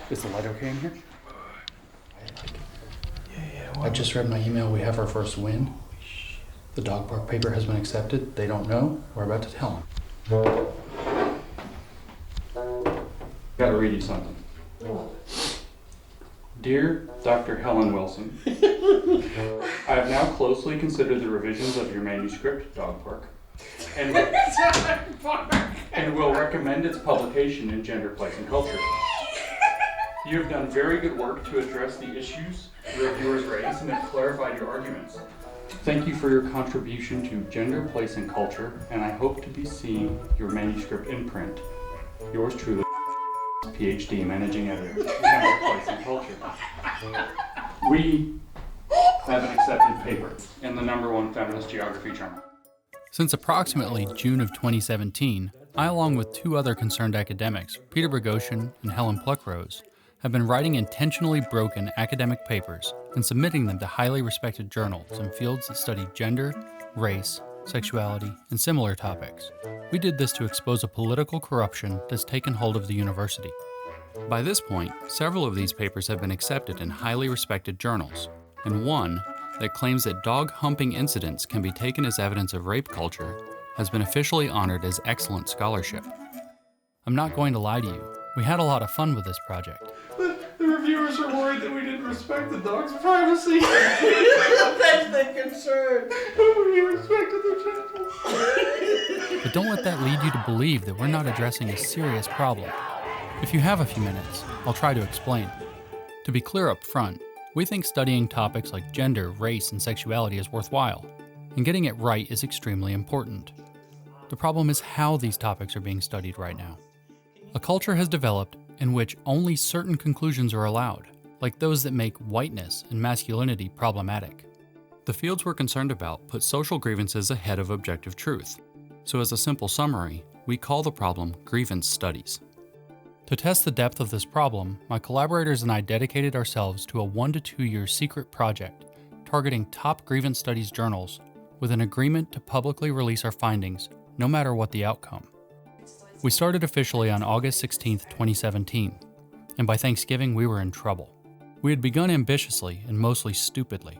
Is the light okay in here? Yeah. I just read my email. We have our first win. The dog park paper has been accepted. They don't know. We're about to tell them. Gotta read you something. Dear Dr. Helen Wilson, I have now closely considered the revisions of your manuscript, Dog Park, and will recommend its publication in Gender, Place, and Culture. You have done very good work to address the issues reviewers raised and have clarified your arguments. Thank you for your contribution to Gender, Place, and Culture, and I hope to be seeing your manuscript in print. Yours truly, PhD, Managing Editor, Gender, Place, and Culture. We have an accepted paper in the #1 feminist geography journal. Since approximately June of 2017, I, along with two other concerned academics, Peter Boghossian and Helen Pluckrose, have been writing intentionally broken academic papers and submitting them to highly respected journals in fields that study gender, race, sexuality, and similar topics. We did this to expose a political corruption that's taken hold of the university. By this point, several of these papers have been accepted in highly respected journals, and one that claims that dog humping incidents can be taken as evidence of rape culture has been officially honored as excellent scholarship. I'm not going to lie to you, we had a lot of fun with this project. The reviewers are worried that we didn't respect the dog's privacy. That's the concern. We respected the channel. But don't let that lead you to believe that we're not addressing a serious problem. If you have a few minutes, I'll try to explain. To be clear up front, we think studying topics like gender, race, and sexuality is worthwhile, and getting it right is extremely important. The problem is how these topics are being studied right now. A culture has developed in which only certain conclusions are allowed, like those that make whiteness and masculinity problematic. The fields we're concerned about put social grievances ahead of objective truth. So as a simple summary, we call the problem grievance studies. To test the depth of this problem, my collaborators and I dedicated ourselves to a 1 to 2 year secret project targeting top grievance studies journals with an agreement to publicly release our findings, no matter what the outcome. We started officially on August 16, 2017, and by Thanksgiving we were in trouble. We had begun ambitiously and mostly stupidly.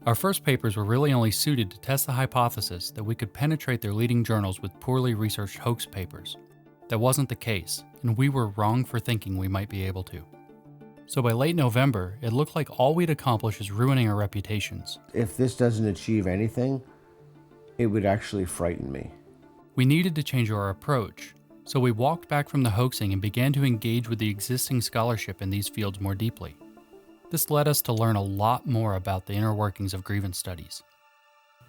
Our first papers were really only suited to test the hypothesis that we could penetrate their leading journals with poorly researched hoax papers. That wasn't the case, and we were wrong for thinking we might be able to. So by late November, it looked like all we'd accomplish is ruining our reputations. If this doesn't achieve anything, it would actually frighten me. We needed to change our approach, so we walked back from the hoaxing and began to engage with the existing scholarship in these fields more deeply. This led us to learn a lot more about the inner workings of grievance studies.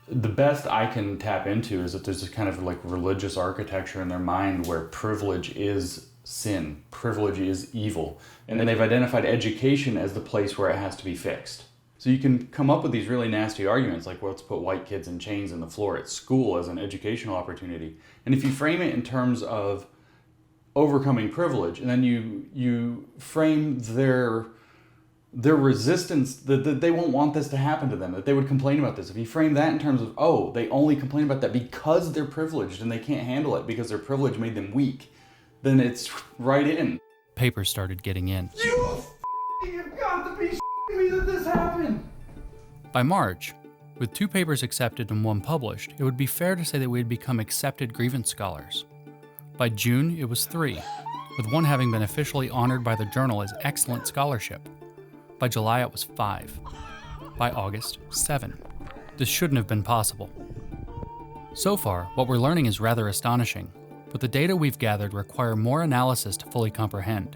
The best I can tap into is that there's this kind of like religious architecture in their mind where privilege is sin, privilege is evil, and then they've identified education as the place where it has to be fixed. So you can come up with these really nasty arguments like, well, let's put white kids in chains on the floor at school as an educational opportunity. And if you frame it in terms of overcoming privilege, and then you frame their resistance, that they won't want this to happen to them, that they would complain about this. If you frame that in terms of, oh, they only complain about that because they're privileged and they can't handle it because their privilege made them weak, then it's right in. Papers started getting in. You've got to be me that this happened. By March, with 2 papers accepted and 1 published, it would be fair to say that we had become accepted grievance scholars. By June, it was 3, with 1 having been officially honored by the journal as excellent scholarship. By July, it was 5. By August, 7. This shouldn't have been possible. So far, what we're learning is rather astonishing, but the data we've gathered require more analysis to fully comprehend.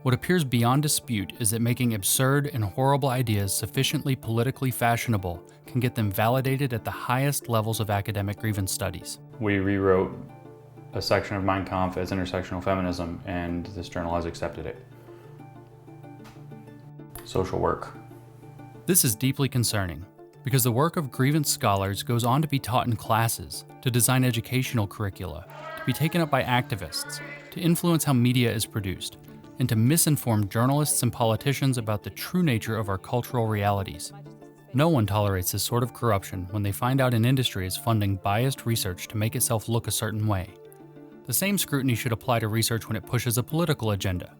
What appears beyond dispute is that making absurd and horrible ideas sufficiently politically fashionable can get them validated at the highest levels of academic grievance studies. We rewrote a section of Mein Kampf as intersectional feminism, and this journal has accepted it. Social work. This is deeply concerning, because the work of grievance scholars goes on to be taught in classes, to design educational curricula, to be taken up by activists, to influence how media is produced, and to misinform journalists and politicians about the true nature of our cultural realities. No one tolerates this sort of corruption when they find out an industry is funding biased research to make itself look a certain way. The same scrutiny should apply to research when it pushes a political agenda.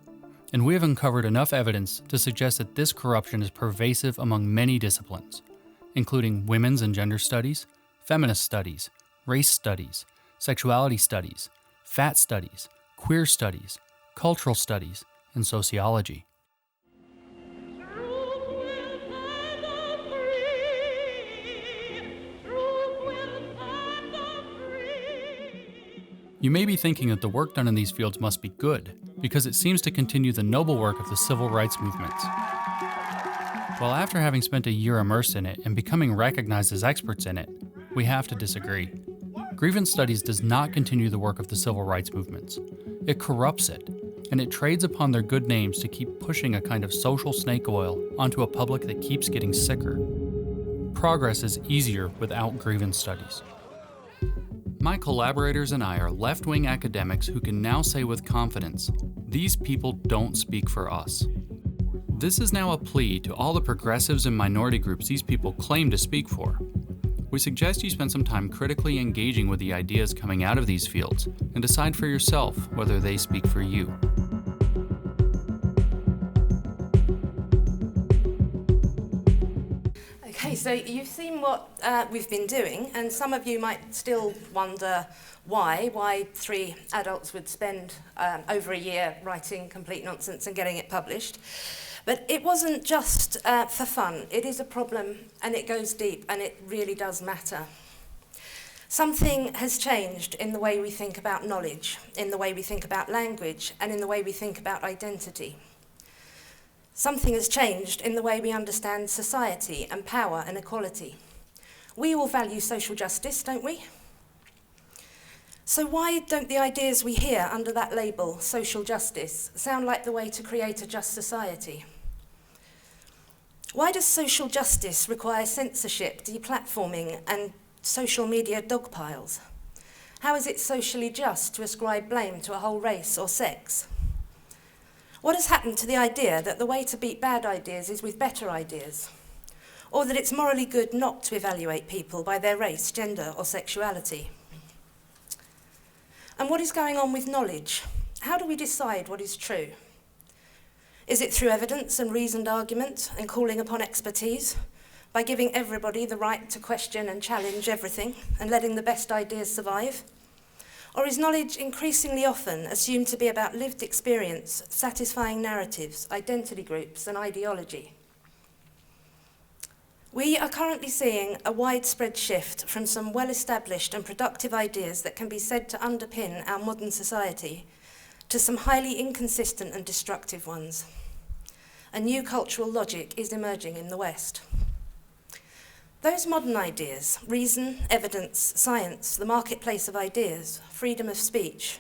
and we have uncovered enough evidence to suggest that this corruption is pervasive among many disciplines, including women's and gender studies, feminist studies, race studies, sexuality studies, fat studies, queer studies, cultural studies, and sociology. You may be thinking that the work done in these fields must be good, because it seems to continue the noble work of the civil rights movement. Well, after having spent a year immersed in it and becoming recognized as experts in it, we have to disagree. Grievance studies does not continue the work of the civil rights movements. It corrupts it, and it trades upon their good names to keep pushing a kind of social snake oil onto a public that keeps getting sicker. Progress is easier without grievance studies. My collaborators and I are left-wing academics who can now say with confidence, these people don't speak for us. This is now a plea to all the progressives and minority groups these people claim to speak for. We suggest you spend some time critically engaging with the ideas coming out of these fields and decide for yourself whether they speak for you. Okay, so you've seen what we've been doing, and some of you might still wonder why 3 adults would spend over a year writing complete nonsense and getting it published. But it wasn't just for fun. It is a problem, and it goes deep, and it really does matter. Something has changed in the way we think about knowledge, in the way we think about language, and in the way we think about identity. Something has changed in the way we understand society and power and equality. We all value social justice, don't we? So why don't the ideas we hear under that label, social justice, sound like the way to create a just society? Why does social justice require censorship, deplatforming, and social media dogpiles? How is it socially just to ascribe blame to a whole race or sex? What has happened to the idea that the way to beat bad ideas is with better ideas? Or that it's morally good not to evaluate people by their race, gender, or sexuality? And what is going on with knowledge? How do we decide what is true? Is it through evidence and reasoned argument and calling upon expertise, by giving everybody the right to question and challenge everything and letting the best ideas survive? Or is knowledge increasingly often assumed to be about lived experience, satisfying narratives, identity groups, and ideology? We are currently seeing a widespread shift from some well-established and productive ideas that can be said to underpin our modern society to some highly inconsistent and destructive ones. A new cultural logic is emerging in the West. Those modern ideas, reason, evidence, science, the marketplace of ideas, freedom of speech,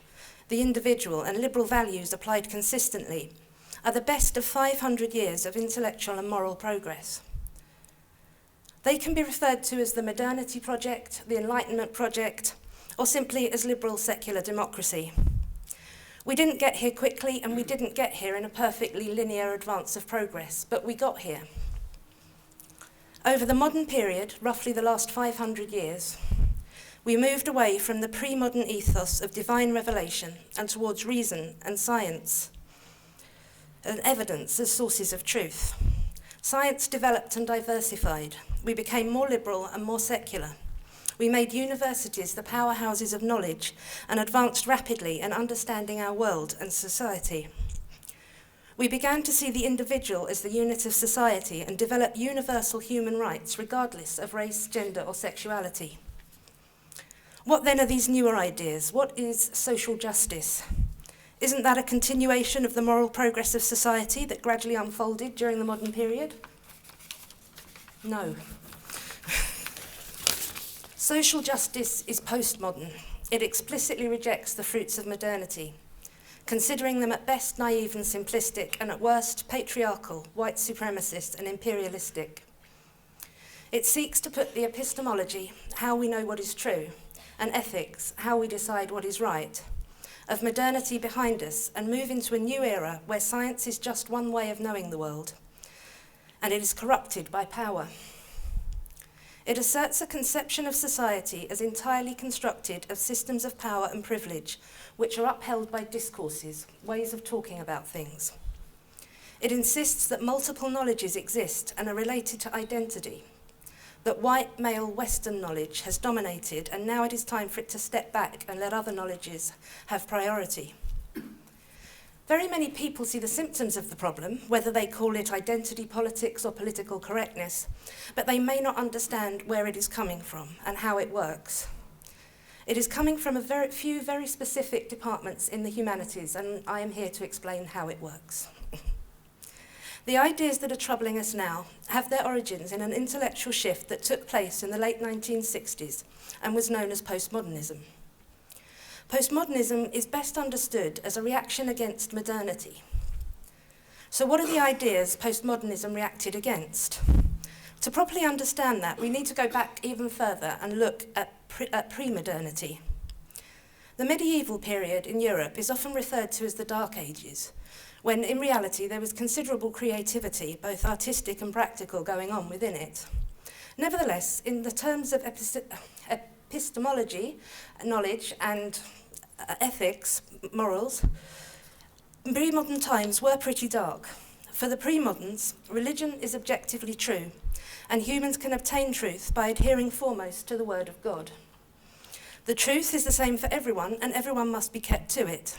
the individual, and liberal values applied consistently, are the best of 500 years of intellectual and moral progress. They can be referred to as the modernity project, the Enlightenment project, or simply as liberal secular democracy. We didn't get here quickly, and we didn't get here in a perfectly linear advance of progress, but we got here. Over the modern period, roughly the last 500 years, we moved away from the pre-modern ethos of divine revelation and towards reason and science and evidence as sources of truth. Science developed and diversified. We became more liberal and more secular. We made universities the powerhouses of knowledge and advanced rapidly in understanding our world and society. We began to see the individual as the unit of society and develop universal human rights regardless of race, gender, or sexuality. What then are these newer ideas? What is social justice? Isn't that a continuation of the moral progress of society that gradually unfolded during the modern period? No. Social justice is postmodern. It explicitly rejects the fruits of modernity, considering them at best naive and simplistic, and at worst patriarchal, white supremacist, and imperialistic. It seeks to put the epistemology, how we know what is true, and ethics, how we decide what is right, of modernity behind us and move into a new era where science is just one way of knowing the world, and it is corrupted by power. It asserts a conception of society as entirely constructed of systems of power and privilege, which are upheld by discourses, ways of talking about things. It insists that multiple knowledges exist and are related to identity, that white, male, Western knowledge has dominated, and now it is time for it to step back and let other knowledges have priority. Very many people see the symptoms of the problem, whether they call it identity politics or political correctness, but they may not understand where it is coming from and how it works. It is coming from a very few very specific departments in the humanities, and I am here to explain how it works. The ideas that are troubling us now have their origins in an intellectual shift that took place in the late 1960s and was known as postmodernism. Postmodernism is best understood as a reaction against modernity. So what are the ideas postmodernism reacted against? To properly understand that, we need to go back even further and look at pre-modernity. The medieval period in Europe is often referred to as the Dark Ages, when in reality there was considerable creativity, both artistic and practical, going on within it. Nevertheless, in the terms of epistemology, knowledge, and ethics, morals, pre-modern times were pretty dark. For the pre-moderns, religion is objectively true, and humans can obtain truth by adhering foremost to the word of God. The truth is the same for everyone, and everyone must be kept to it.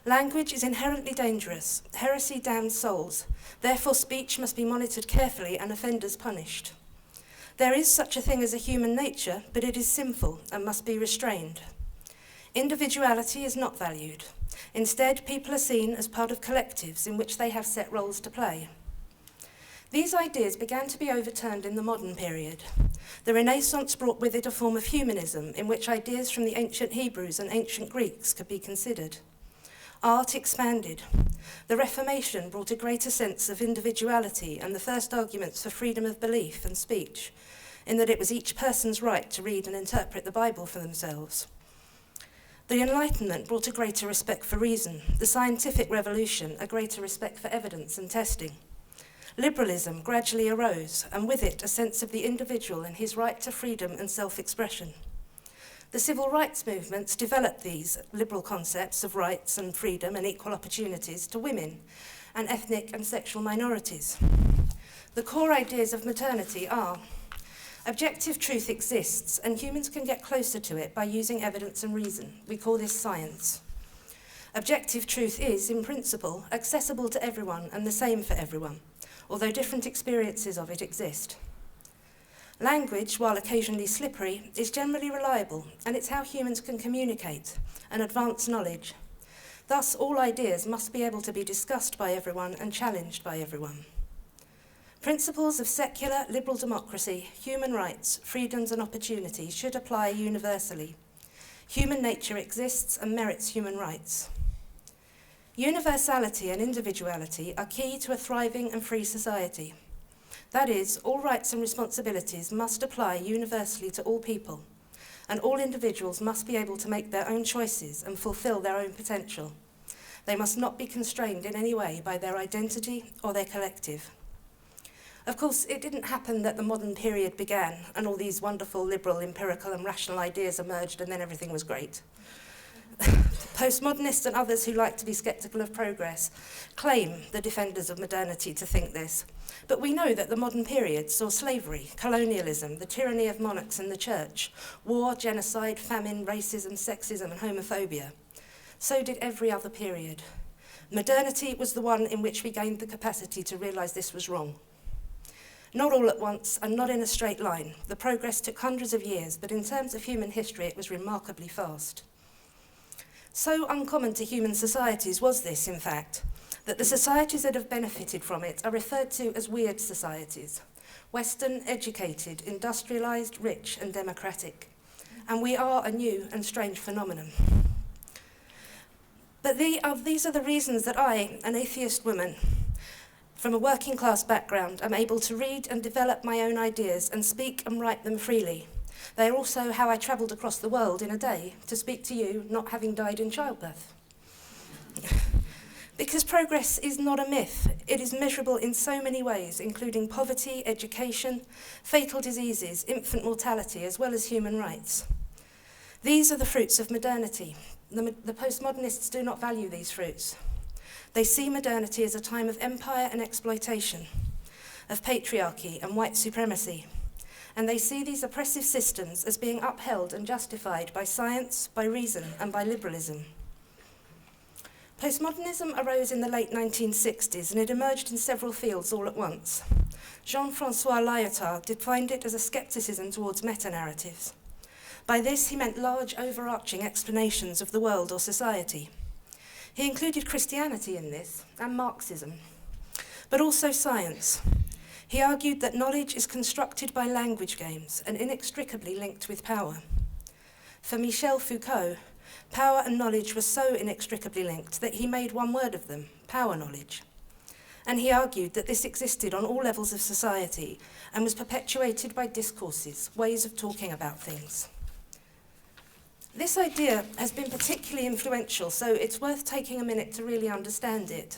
Language is inherently dangerous. Heresy damns souls. Therefore, speech must be monitored carefully and offenders punished. There is such a thing as a human nature, but it is sinful and must be restrained. Individuality is not valued. Instead, people are seen as part of collectives in which they have set roles to play. These ideas began to be overturned in the modern period. The Renaissance brought with it a form of humanism in which ideas from the ancient Hebrews and ancient Greeks could be considered. Art expanded. The Reformation brought a greater sense of individuality and the first arguments for freedom of belief and speech, in that it was each person's right to read and interpret the Bible for themselves. The Enlightenment brought a greater respect for reason. The scientific revolution, a greater respect for evidence and testing. Liberalism gradually arose, and with it a sense of the individual and his right to freedom and self-expression. The civil rights movements developed these liberal concepts of rights and freedom and equal opportunities to women and ethnic and sexual minorities. The core ideas of modernity are: objective truth exists, and humans can get closer to it by using evidence and reason. We call this science. Objective truth is, in principle, accessible to everyone and the same for everyone, although different experiences of it exist. Language, while occasionally slippery, is generally reliable, and it's how humans can communicate and advance knowledge. Thus, all ideas must be able to be discussed by everyone and challenged by everyone. Principles of secular, liberal democracy, human rights, freedoms and opportunities should apply universally. Human nature exists and merits human rights. Universality and individuality are key to a thriving and free society. That is, all rights and responsibilities must apply universally to all people, and all individuals must be able to make their own choices and fulfill their own potential. They must not be constrained in any way by their identity or their collective. Of course, it didn't happen that the modern period began and all these wonderful liberal, empirical and rational ideas emerged and then everything was great. Postmodernists and others who like to be sceptical of progress claim, the defenders of modernity, to think this. But we know that the modern period saw slavery, colonialism, the tyranny of monarchs and the church, war, genocide, famine, racism, sexism and homophobia. So did every other period. Modernity was the one in which we gained the capacity to realise this was wrong. Not all at once and not in a straight line. The progress took hundreds of years, but in terms of human history it was remarkably fast. So uncommon to human societies was this, in fact, that the societies that have benefited from it are referred to as weird societies. Western, educated, industrialised, rich and democratic. And we are a new and strange phenomenon. But these are the reasons that I, an atheist woman, from a working class background, am able to read and develop my own ideas and speak and write them freely. They are also how I travelled across the world in a day to speak to you, not having died in childbirth. Because progress is not a myth. It is measurable in so many ways, including poverty, education, fatal diseases, infant mortality, as well as human rights. These are the fruits of modernity. The postmodernists do not value these fruits. They see modernity as a time of empire and exploitation, of patriarchy and white supremacy, and they see these oppressive systems as being upheld and justified by science, by reason, and by liberalism. Postmodernism arose in the late 1960s, and it emerged in several fields all at once. Jean-François Lyotard defined it as a skepticism towards meta-narratives. By this, he meant large, overarching explanations of the world or society. He included Christianity in this, and Marxism, but also science. He argued that knowledge is constructed by language games and inextricably linked with power. For Michel Foucault, power and knowledge were so inextricably linked that he made one word of them, power knowledge. And he argued that this existed on all levels of society and was perpetuated by discourses, ways of talking about things. This idea has been particularly influential, so it's worth taking a minute to really understand it.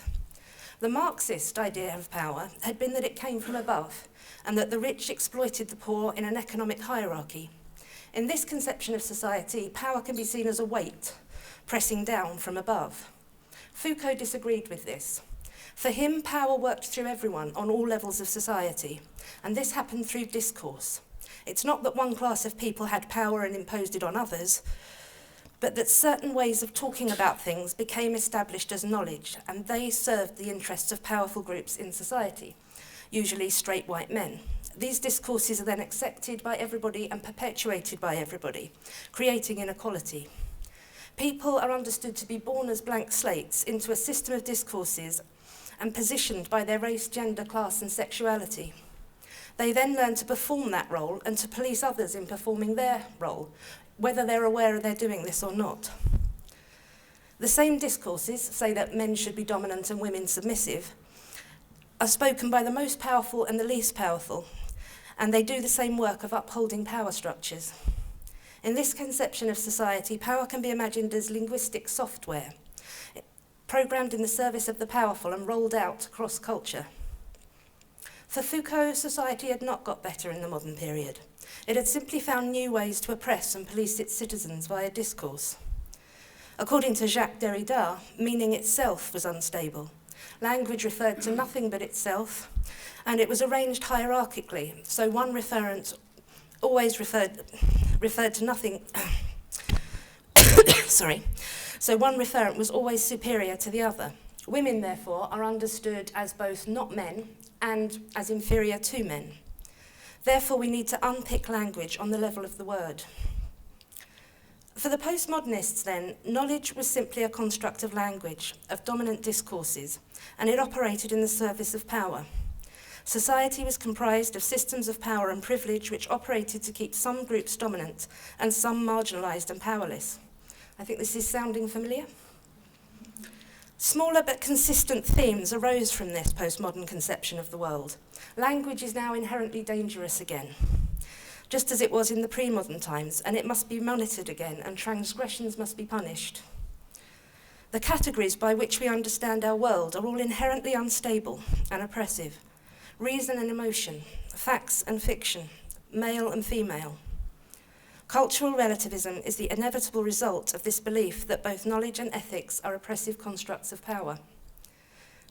The Marxist idea of power had been that it came from above, and that the rich exploited the poor in an economic hierarchy. In this conception of society, power can be seen as a weight, pressing down from above. Foucault disagreed with this. For him, power worked through everyone on all levels of society, and this happened through discourse. It's not that one class of people had power and imposed it on others, but that certain ways of talking about things became established as knowledge, and they served the interests of powerful groups in society, usually straight white men. These discourses are then accepted by everybody and perpetuated by everybody, creating inequality. People are understood to be born as blank slates into a system of discourses and positioned by their race, gender, class, and sexuality. They then learn to perform that role and to police others in performing their role, whether they're aware they're doing this or not. The same discourses, say that men should be dominant and women submissive, are spoken by the most powerful and the least powerful, and they do the same work of upholding power structures. In this conception of society, power can be imagined as linguistic software, programmed in the service of the powerful and rolled out across culture. For Foucault, society had not got better in the modern period. It had simply found new ways to oppress and police its citizens via discourse. According to Jacques Derrida, meaning itself was unstable. Language referred to nothing but itself, and it was arranged hierarchically, so one referent always referred to nothing. So one referent was always superior to the other. Women, therefore, are understood as both not men and as inferior to men. Therefore, we need to unpick language on the level of the word. For the postmodernists, then, knowledge was simply a construct of language, of dominant discourses, and it operated in the service of power. Society was comprised of systems of power and privilege which operated to keep some groups dominant and some marginalised and powerless. I think this is sounding familiar. Smaller but consistent themes arose from this postmodern conception of the world. Language is now inherently dangerous again, just as it was in the pre-modern times, and it must be monitored again, and transgressions must be punished. The categories by which we understand our world are all inherently unstable and oppressive. Reason and emotion, facts and fiction, male and female. Cultural relativism is the inevitable result of this belief that both knowledge and ethics are oppressive constructs of power.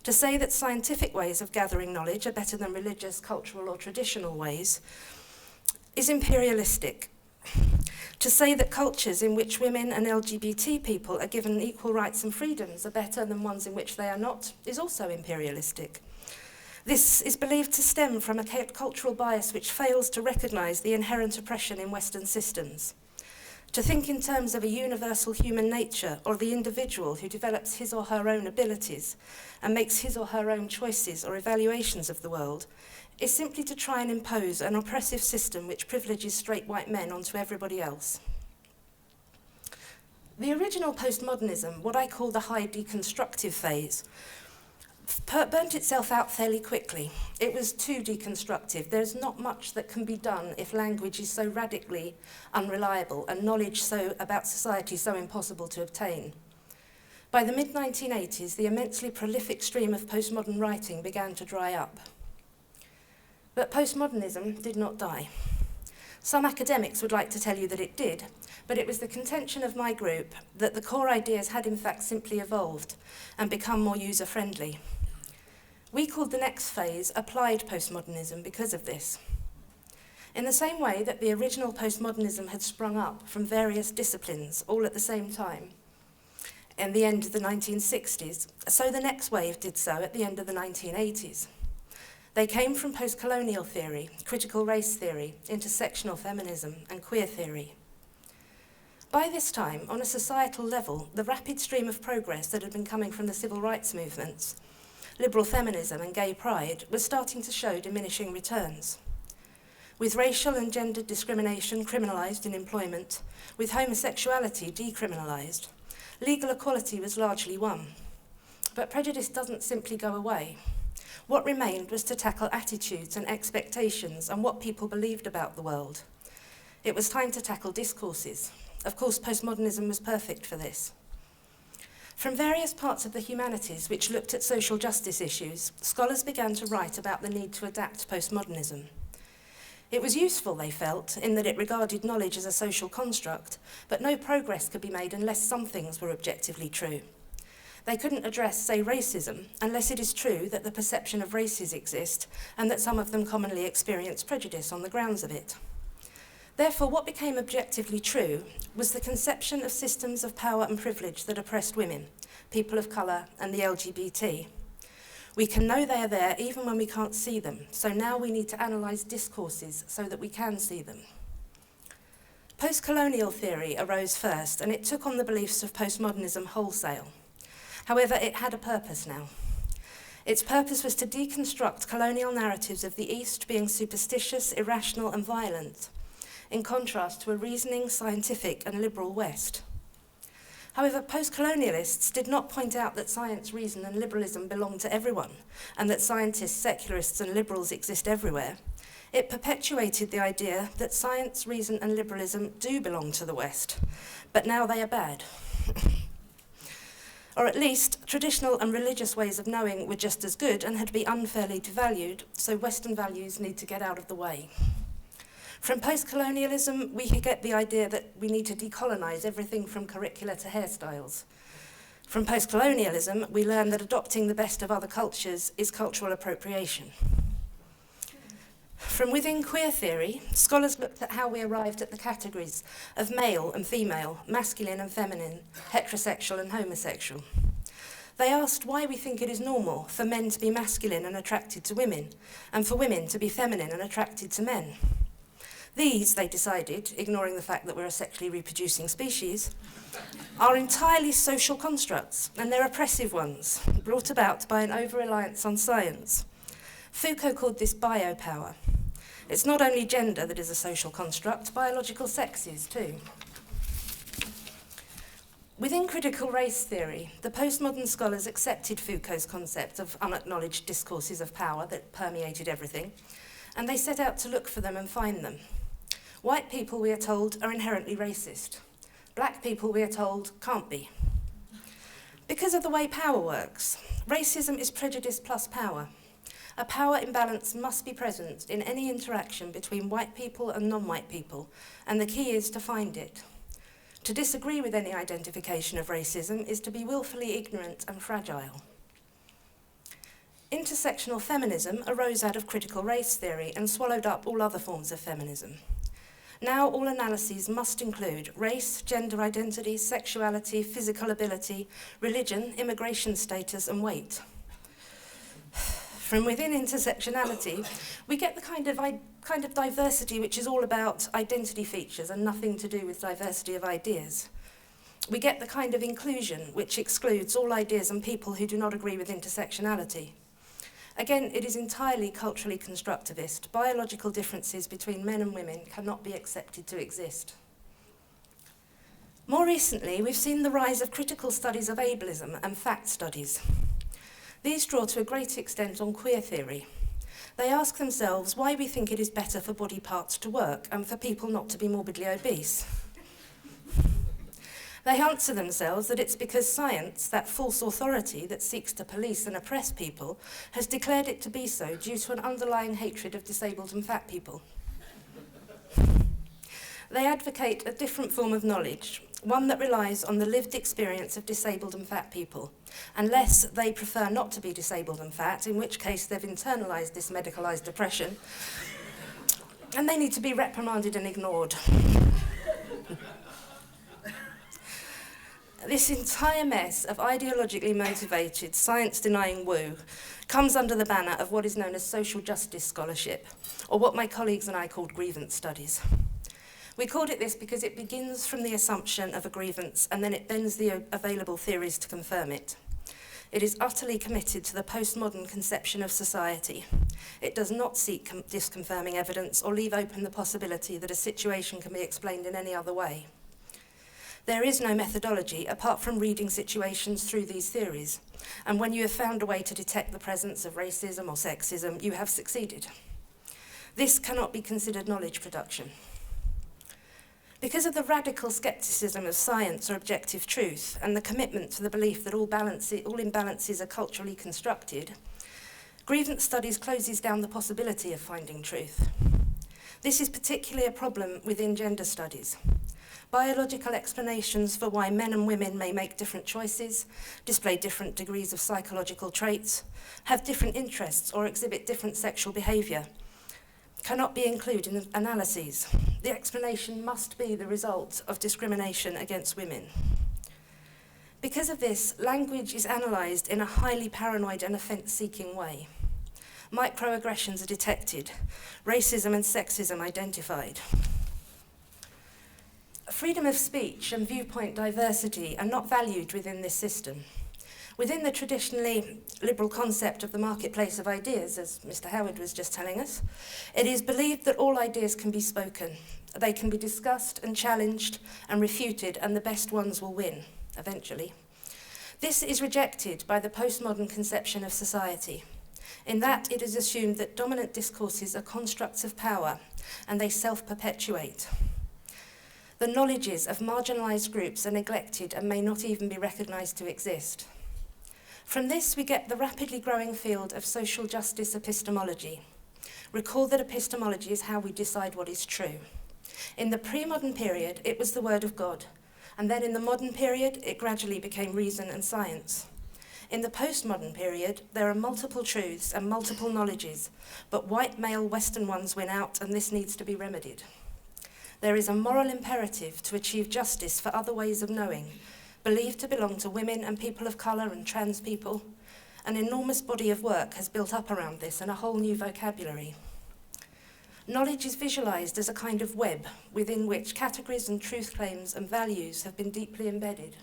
To say that scientific ways of gathering knowledge are better than religious, cultural, or traditional ways is imperialistic. To say that cultures in which women and LGBT people are given equal rights and freedoms are better than ones in which they are not is also imperialistic. This is believed to stem from a cultural bias which fails to recognise the inherent oppression in Western systems. To think in terms of a universal human nature or the individual who develops his or her own abilities and makes his or her own choices or evaluations of the world is simply to try and impose an oppressive system which privileges straight white men onto everybody else. The original postmodernism, what I call the high deconstructive phase, burnt itself out fairly quickly. It was too deconstructive. There's not much that can be done if language is so radically unreliable and knowledge about society so impossible to obtain. By the mid-1980s, the immensely prolific stream of postmodern writing began to dry up. But postmodernism did not die. Some academics would like to tell you that it did, but it was the contention of my group that the core ideas had in fact simply evolved and become more user-friendly. We called the next phase applied postmodernism because of this. In the same way that the original postmodernism had sprung up from various disciplines all at the same time in the end of the 1960s, so the next wave did so at the end of the 1980s. They came from post-colonial theory, critical race theory, intersectional feminism, and queer theory. By this time, on a societal level, the rapid stream of progress that had been coming from the civil rights movements, liberal feminism and gay pride, was starting to show diminishing returns. With racial and gender discrimination criminalised in employment, with homosexuality decriminalised, legal equality was largely won. But prejudice doesn't simply go away. What remained was to tackle attitudes and expectations and what people believed about the world. It was time to tackle discourses. Of course, postmodernism was perfect for this. From various parts of the humanities which looked at social justice issues, scholars began to write about the need to adapt postmodernism. It was useful, they felt, in that it regarded knowledge as a social construct, but no progress could be made unless some things were objectively true. They couldn't address, say, racism, unless it is true that the perception of races exist and that some of them commonly experience prejudice on the grounds of it. Therefore, what became objectively true was the conception of systems of power and privilege that oppressed women, people of colour, and the LGBT. We can know they are there even when we can't see them, so now we need to analyse discourses so that we can see them. Post-colonial theory arose first, and it took on the beliefs of postmodernism wholesale. However, it had a purpose now. Its purpose was to deconstruct colonial narratives of the East being superstitious, irrational, and violent, in contrast to a reasoning, scientific, and liberal West. However, post-colonialists did not point out that science, reason, and liberalism belong to everyone, and that scientists, secularists, and liberals exist everywhere. It perpetuated the idea that science, reason, and liberalism do belong to the West, but now they are bad. Or at least, traditional and religious ways of knowing were just as good and had to be unfairly devalued, so Western values need to get out of the way. From post-colonialism, we get the idea that we need to decolonise everything from curricula to hairstyles. From post-colonialism, we learn that adopting the best of other cultures is cultural appropriation. From within queer theory, scholars looked at how we arrived at the categories of male and female, masculine and feminine, heterosexual and homosexual. They asked why we think it is normal for men to be masculine and attracted to women, and for women to be feminine and attracted to men. These, they decided, ignoring the fact that we're a sexually reproducing species, are entirely social constructs, and they're oppressive ones, brought about by an over-reliance on science. Foucault called this biopower. It's not only gender that is a social construct, biological sex is too. Within critical race theory, the postmodern scholars accepted Foucault's concept of unacknowledged discourses of power that permeated everything, and they set out to look for them and find them. White people, we are told, are inherently racist. Black people, we are told, can't be. Because of the way power works, racism is prejudice plus power. A power imbalance must be present in any interaction between white people and non-white people, and the key is to find it. To disagree with any identification of racism is to be willfully ignorant and fragile. Intersectional feminism arose out of critical race theory and swallowed up all other forms of feminism. Now all analyses must include race, gender identity, sexuality, physical ability, religion, immigration status, and weight. From within intersectionality, we get the kind of diversity which is all about identity features and nothing to do with diversity of ideas. We get the kind of inclusion which excludes all ideas and people who do not agree with intersectionality. Again, it is entirely culturally constructivist. Biological differences between men and women cannot be accepted to exist. More recently, we've seen the rise of critical studies of ableism and fact studies. These draw to a great extent on queer theory. They ask themselves why we think it is better for body parts to work and for people not to be morbidly obese. They answer themselves that it's because science, that false authority that seeks to police and oppress people, has declared it to be so due to an underlying hatred of disabled and fat people. They advocate a different form of knowledge, one that relies on the lived experience of disabled and fat people, unless they prefer not to be disabled and fat, in which case they've internalised this medicalised oppression, and they need to be reprimanded and ignored. This entire mess of ideologically motivated, science-denying woo comes under the banner of what is known as social justice scholarship, or what my colleagues and I called grievance studies. We called it this because it begins from the assumption of a grievance and then it bends the available theories to confirm it. It is utterly committed to the postmodern conception of society. It does not seek disconfirming evidence or leave open the possibility that a situation can be explained in any other way. There is no methodology apart from reading situations through these theories, and when you have found a way to detect the presence of racism or sexism, you have succeeded. This cannot be considered knowledge production. Because of the radical scepticism of science or objective truth and the commitment to the belief that all imbalances are culturally constructed, grievance studies closes down the possibility of finding truth. This is particularly a problem within gender studies. Biological explanations for why men and women may make different choices, display different degrees of psychological traits, have different interests or exhibit different sexual behaviour cannot be included in analyses. The explanation must be the result of discrimination against women. Because of this, language is analysed in a highly paranoid and offence-seeking way. Microaggressions are detected, racism and sexism identified. Freedom of speech and viewpoint diversity are not valued within this system. Within the traditionally liberal concept of the marketplace of ideas, as Mr. Howard was just telling us, it is believed that all ideas can be spoken. They can be discussed and challenged and refuted, and the best ones will win, eventually. This is rejected by the postmodern conception of society, in that it is assumed that dominant discourses are constructs of power, and they self-perpetuate. The knowledges of marginalised groups are neglected and may not even be recognised to exist. From this, we get the rapidly growing field of social justice epistemology. Recall that epistemology is how we decide what is true. In the pre-modern period, it was the word of God, and then in the modern period, it gradually became reason and science. In the postmodern period, there are multiple truths and multiple knowledges, but white male Western ones win out, and this needs to be remedied. There is a moral imperative to achieve justice for other ways of knowing, believed to belong to women and people of colour and trans people. An enormous body of work has built up around this and a whole new vocabulary. Knowledge is visualised as a kind of web within which categories and truth claims and values have been deeply embedded.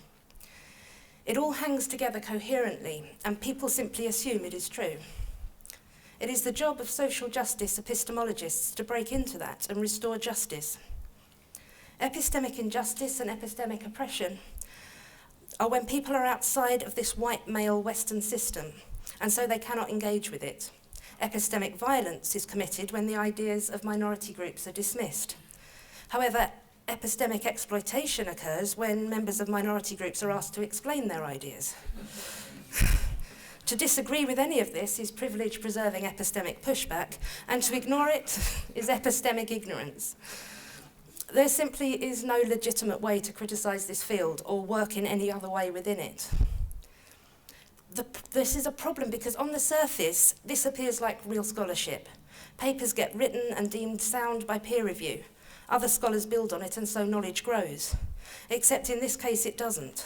It all hangs together coherently, and people simply assume it is true. It is the job of social justice epistemologists to break into that and restore justice. Epistemic injustice and epistemic oppression are when people are outside of this white male Western system, and so they cannot engage with it. Epistemic violence is committed when the ideas of minority groups are dismissed. However, epistemic exploitation occurs when members of minority groups are asked to explain their ideas. To disagree with any of this is privilege-preserving epistemic pushback, and to ignore it is epistemic ignorance. There simply is no legitimate way to criticise this field or work in any other way within it. This is a problem because on the surface, this appears like real scholarship. Papers get written and deemed sound by peer review. Other scholars build on it, and so knowledge grows. Except in this case, it doesn't.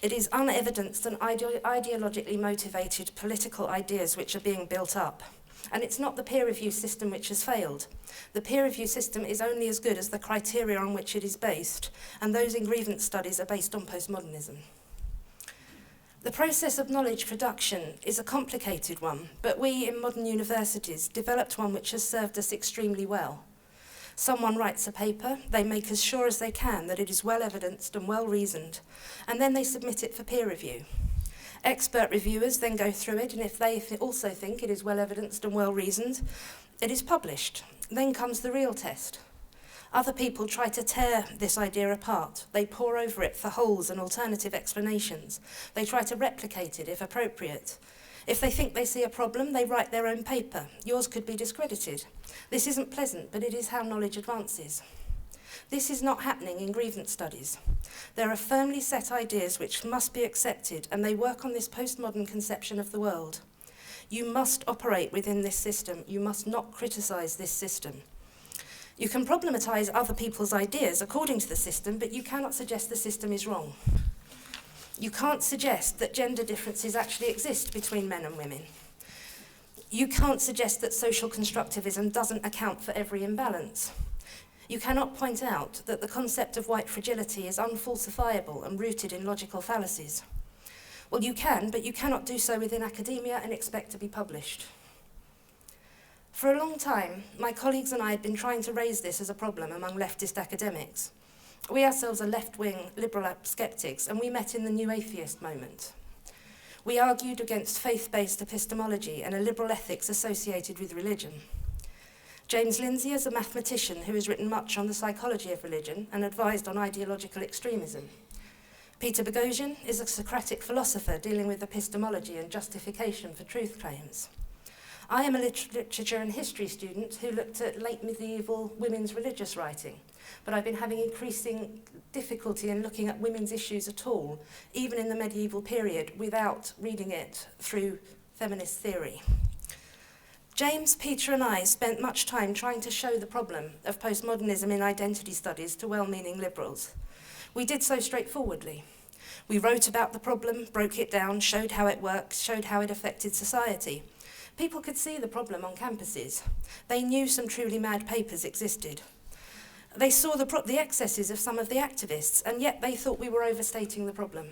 It is unevidenced and ideologically motivated political ideas which are being built up. And it's not the peer review system which has failed. The peer review system is only as good as the criteria on which it is based, and those in grievance studies are based on postmodernism. The process of knowledge production is a complicated one, but we in modern universities developed one which has served us extremely well. Someone writes a paper, they make as sure as they can that it is well evidenced and well reasoned, and then they submit it for peer review. Expert reviewers then go through it, and if they also think it is well evidenced and well reasoned, it is published. Then comes the real test. Other people try to tear this idea apart. They pore over it for holes and alternative explanations. They try to replicate it if appropriate. If they think they see a problem, they write their own paper. Yours could be discredited. This isn't pleasant, but it is how knowledge advances. This is not happening in grievance studies. There are firmly set ideas which must be accepted, and they work on this postmodern conception of the world. You must operate within this system. You must not criticise this system. You can problematise other people's ideas according to the system, but you cannot suggest the system is wrong. You can't suggest that gender differences actually exist between men and women. You can't suggest that social constructivism doesn't account for every imbalance. You cannot point out that the concept of white fragility is unfalsifiable and rooted in logical fallacies. Well, you can, but you cannot do so within academia and expect to be published. For a long time, my colleagues and I had been trying to raise this as a problem among leftist academics. We ourselves are left-wing liberal skeptics, and we met in the New Atheist moment. We argued against faith-based epistemology and a liberal ethics associated with religion. James Lindsay is a mathematician who has written much on the psychology of religion and advised on ideological extremism. Peter Boghossian is a Socratic philosopher dealing with epistemology and justification for truth claims. I am a literature and history student who looked at late medieval women's religious writing, but I've been having increasing difficulty in looking at women's issues at all, even in the medieval period, without reading it through feminist theory. James, Peter and I spent much time trying to show the problem of postmodernism in identity studies to well-meaning liberals. We did so straightforwardly. We wrote about the problem, broke it down, showed how it works, showed how it affected society. People could see the problem on campuses. They knew some truly mad papers existed. They saw the excesses of some of the activists, and yet they thought we were overstating the problem.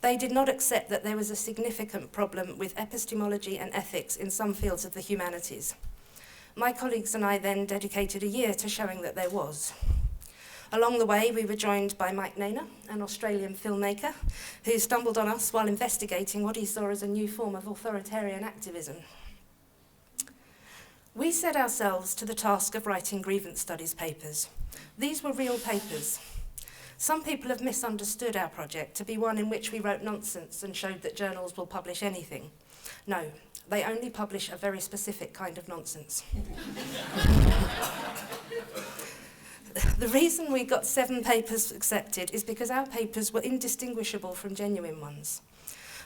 They did not accept that there was a significant problem with epistemology and ethics in some fields of the humanities. My colleagues and I then dedicated a year to showing that there was. Along the way, we were joined by Mike Naina, an Australian filmmaker, who stumbled on us while investigating what he saw as a new form of authoritarian activism. We set ourselves to the task of writing grievance studies papers. These were real papers. Some people have misunderstood our project to be one in which we wrote nonsense and showed that journals will publish anything. No, they only publish a very specific kind of nonsense. The reason we got 7 papers accepted is because our papers were indistinguishable from genuine ones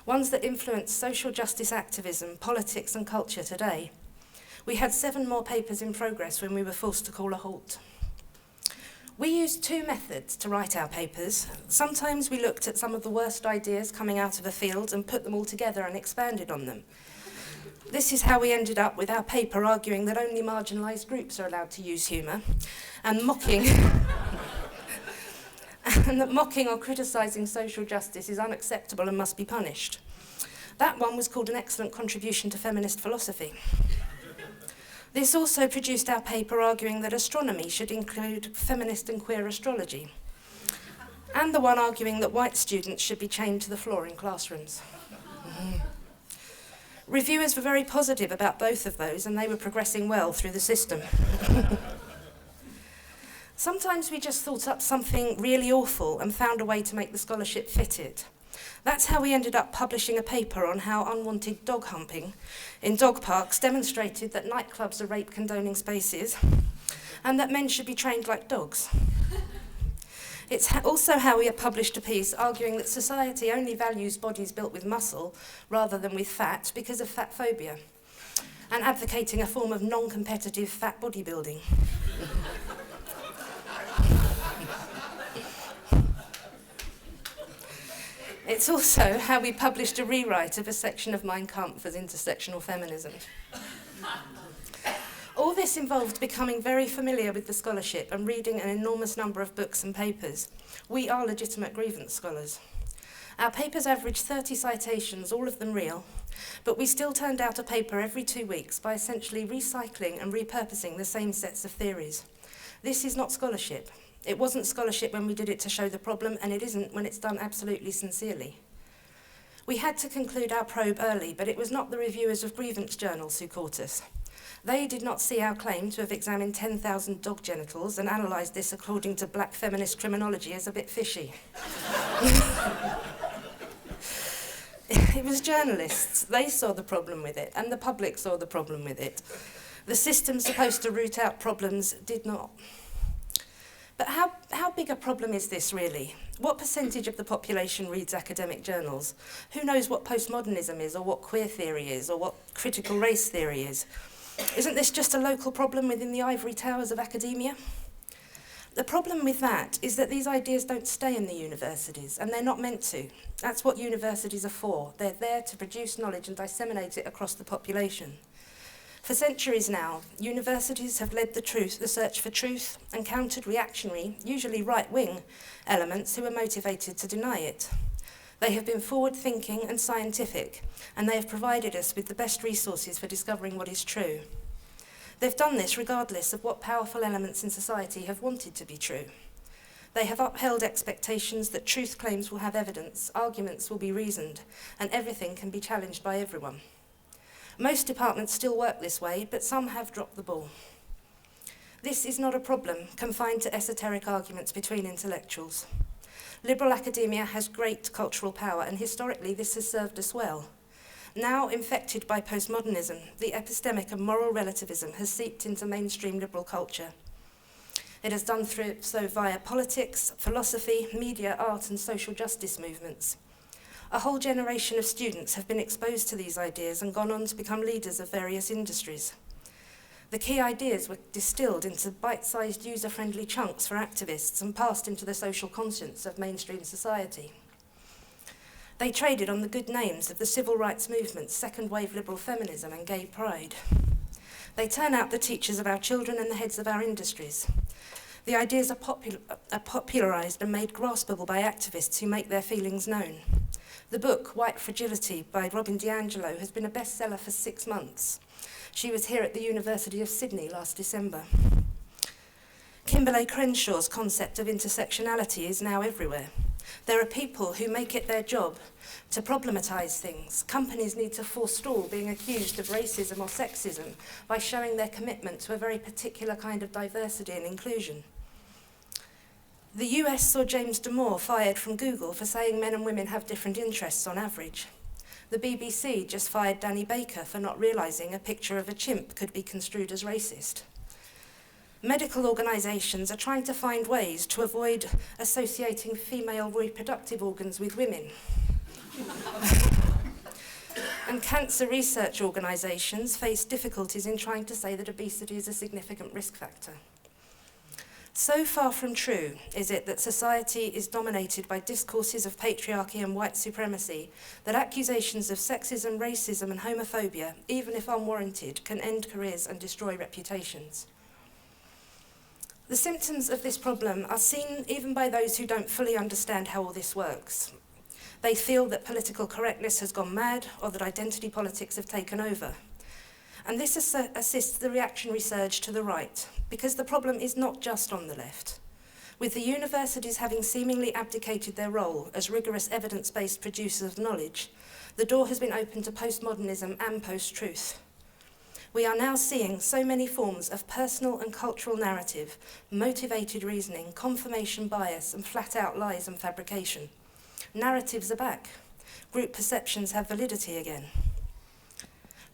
that influence social justice activism, politics and culture today. We had 7 more papers in progress when we were forced to call a halt. We used 2 methods to write our papers. Sometimes we looked at some of the worst ideas coming out of a field and put them all together and expanded on them. This is how we ended up with our paper arguing that only marginalised groups are allowed to use humour, and mocking and that mocking or criticising social justice is unacceptable and must be punished. That one was called An Excellent Contribution to Feminist Philosophy. This also produced our paper arguing that astronomy should include feminist and queer astrology, and the one arguing that white students should be chained to the floor in classrooms. Reviewers were very positive about both of those, and they were progressing well through the system. Sometimes we just thought up something really awful and found a way to make the scholarship fit it. That's how we ended up publishing a paper on how unwanted dog humping in dog parks demonstrated that nightclubs are rape-condoning spaces and that men should be trained like dogs. It's also how we have published a piece arguing that society only values bodies built with muscle rather than with fat because of fat phobia, and advocating a form of non-competitive fat bodybuilding. It's also how we published a rewrite of a section of Mein Kampf as intersectional feminism. All this involved becoming very familiar with the scholarship and reading an enormous number of books and papers. We are legitimate grievance scholars. Our papers averaged 30 citations, all of them real, but we still turned out a paper every 2 weeks by essentially recycling and repurposing the same sets of theories. This is not scholarship. It wasn't scholarship when we did it to show the problem, and it isn't when it's done absolutely sincerely. We had to conclude our probe early, but it was not the reviewers of grievance journals who caught us. They did not see our claim to have examined 10,000 dog genitals and analysed this according to black feminist criminology as a bit fishy. It was journalists. They saw the problem with it, and the public saw the problem with it. The system supposed to root out problems did not. But how big a problem is this really? What percentage of the population reads academic journals? Who knows what postmodernism is, or what queer theory is, or what critical race theory is? Isn't this just a local problem within the ivory towers of academia? The problem with that is that these ideas don't stay in the universities, and they're not meant to. That's what universities are for. They're there to produce knowledge and disseminate it across the population. For centuries now, universities have led the search for truth, and countered reactionary, usually right-wing, elements who are motivated to deny it. They have been forward-thinking and scientific, and they have provided us with the best resources for discovering what is true. They've done this regardless of what powerful elements in society have wanted to be true. They have upheld expectations that truth claims will have evidence, arguments will be reasoned, and everything can be challenged by everyone. Most departments still work this way, but some have dropped the ball. This is not a problem confined to esoteric arguments between intellectuals. Liberal academia has great cultural power, and historically this has served us well. Now infected by postmodernism, the epistemic and moral relativism has seeped into mainstream liberal culture. It has done so via politics, philosophy, media, art, and social justice movements. A whole generation of students have been exposed to these ideas and gone on to become leaders of various industries. The key ideas were distilled into bite-sized, user-friendly chunks for activists and passed into the social conscience of mainstream society. They traded on the good names of the civil rights movements, second-wave liberal feminism, and gay pride. They turn out the teachers of our children and the heads of our industries. The ideas are popularised and made graspable by activists who make their feelings known. The book, White Fragility, by Robin DiAngelo, has been a bestseller for 6 months. She was here at the University of Sydney last December. Kimberlé Crenshaw's concept of intersectionality is now everywhere. There are people who make it their job to problematise things. Companies need to forestall being accused of racism or sexism by showing their commitment to a very particular kind of diversity and inclusion. The US saw James Damore fired from Google for saying men and women have different interests on average. The BBC just fired Danny Baker for not realising a picture of a chimp could be construed as racist. Medical organisations are trying to find ways to avoid associating female reproductive organs with women. And cancer research organisations face difficulties in trying to say that obesity is a significant risk factor. So far from true is it that society is dominated by discourses of patriarchy and white supremacy, that accusations of sexism, racism, and homophobia, even if unwarranted, can end careers and destroy reputations. The symptoms of this problem are seen even by those who don't fully understand how all this works. They feel that political correctness has gone mad, or that identity politics have taken over. And this assists the reactionary surge to the right, because the problem is not just on the left. With the universities having seemingly abdicated their role as rigorous evidence-based producers of knowledge, the door has been opened to postmodernism and post-truth. We are now seeing so many forms of personal and cultural narrative, motivated reasoning, confirmation bias, and flat-out lies and fabrication. Narratives are back. Group perceptions have validity again.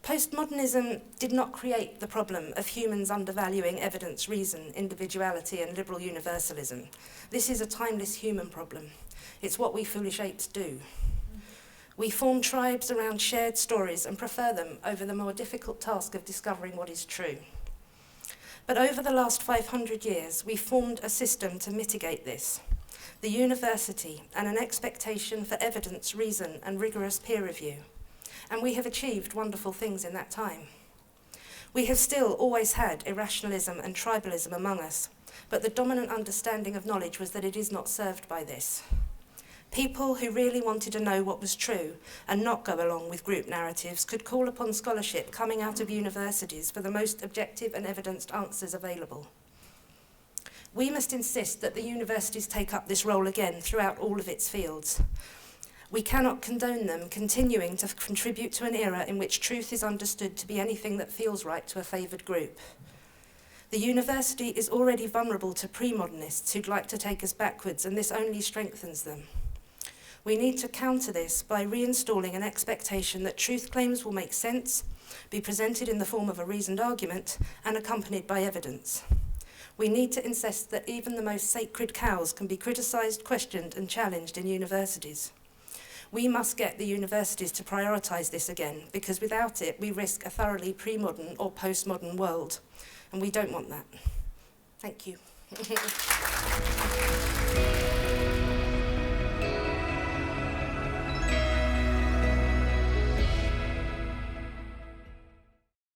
Postmodernism did not create the problem of humans undervaluing evidence, reason, individuality, and liberal universalism. This is a timeless human problem. It's what we foolish apes do. We form tribes around shared stories and prefer them over the more difficult task of discovering what is true. But over the last 500 years, we formed a system to mitigate this. The university and an expectation for evidence, reason, and rigorous peer review. And we have achieved wonderful things in that time. We have still always had irrationalism and tribalism among us, but the dominant understanding of knowledge was that it is not served by this. People who really wanted to know what was true and not go along with group narratives could call upon scholarship coming out of universities for the most objective and evidenced answers available. We must insist that the universities take up this role again throughout all of its fields. We cannot condone them continuing to contribute to an era in which truth is understood to be anything that feels right to a favoured group. The university is already vulnerable to pre-modernists who'd like to take us backwards, and this only strengthens them. We need to counter this by reinstalling an expectation that truth claims will make sense, be presented in the form of a reasoned argument, and accompanied by evidence. We need to insist that even the most sacred cows can be criticised, questioned and challenged in universities. We must get the universities to prioritise this again, because without it we risk a thoroughly pre-modern or postmodern world, and we don't want that. Thank you.